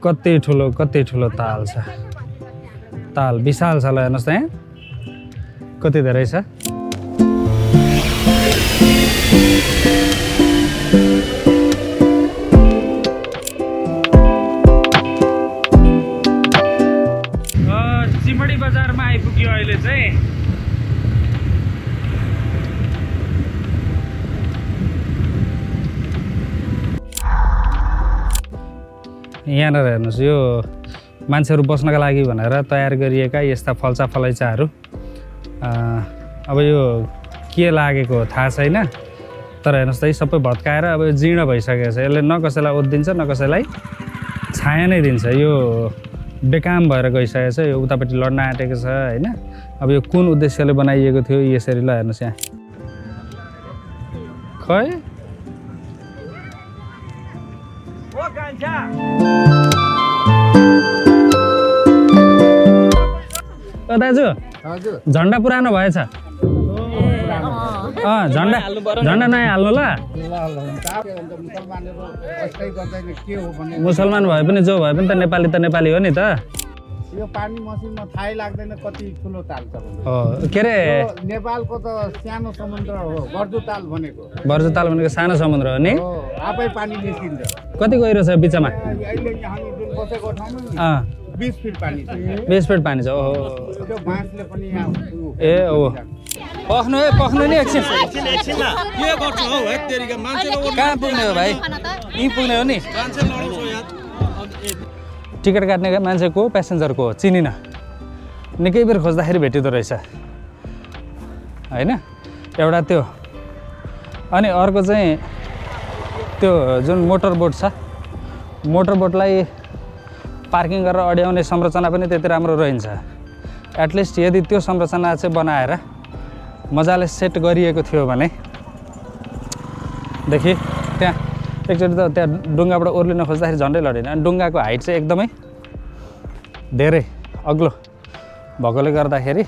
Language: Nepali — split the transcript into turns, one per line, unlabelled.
कति ठुलो ताल छ। ताल विशाल छ ल हेर्नुहोस् त यहाँ कति धेरै छ। चिमडी बजारमा आइपुग्यो अहिले चाहिँ। यहाँनिर हेर्नुहोस् यो मान्छेहरू बस्नका लागि भनेर तयार गरिएका यस्ता फल्चा फलैचाहरू। अब यो के लागेको हो थाहा छैन, तर हेर्नुहोस् त सबै भत्काएर अब यो जीर्ण भइसकेको छ। यसले न कसैलाई ओत दिन्छ न कसैलाई छाया नै दिन्छ। यो बेकाम भएर गइसकेको छ। यो उतापट्टि लड्न आँटेको छ होइन। अब यो कुन उद्देश्यले बनाइएको थियो यसरी ल हेर्नुहोस् यहाँ खै दाजु झन्डा पुरानो भएछ। झन्डा नयाँ हाल्नु ल। मुसलमान भए पनि जो भए पनि त नेपाली हो नि त।
यो पानी मसिनमा थाहै लाग्दैन कति ठुलो ताल छ।
के अरे
नेपालको त सानो समुद्र हो बर्जु ताल भनेको।
बर्जु ताल भनेको सानो समुद्र हो नि।
आफै पानी निस्किन्छ।
कति गहिरो छ बिचमा?
अहिले हामी जुन बसेको ठाउँमा 20 फिट पानी छ।
20 फिट पानी छ। ओहो
त्यो बाँसले पनि यहाँ
ए ओ पख्नु नि एकछिन
एकछिनमा के गर्छ हौ हेक्टेरिका मान्छेको
कहाँ पुग्ने हो भाइ? यहीँ पुग्ने हो नि।
मान्छे लडाउँछ यार।
टिकट काट्ने मान्छेको प्यासेन्जरको चिनिन। निकै बेर खोज्दाखेरि भेटिँदो रहेछ होइन एउटा त्यो। अनि अर्को चाहिँ त्यो जुन मोटर बोट छ, मोटर बोटलाई पार्किङ गरेर अड्याउने संरचना पनि त्यति राम्रो रहन्छ। एटलिस्ट यदि त्यो संरचना चाहिँ बनाएर मजाले सेट गरिएको थियो भने देखि त्यहाँ एकचोटि त त्यहाँ डुङ्गाबाट ओर्लिन खोज्दाखेरि झन्डै लडेन। अनि डुङ्गाको हाइट चाहिँ एकदमै धेरै अग्लो भएकोले गर्दाखेरि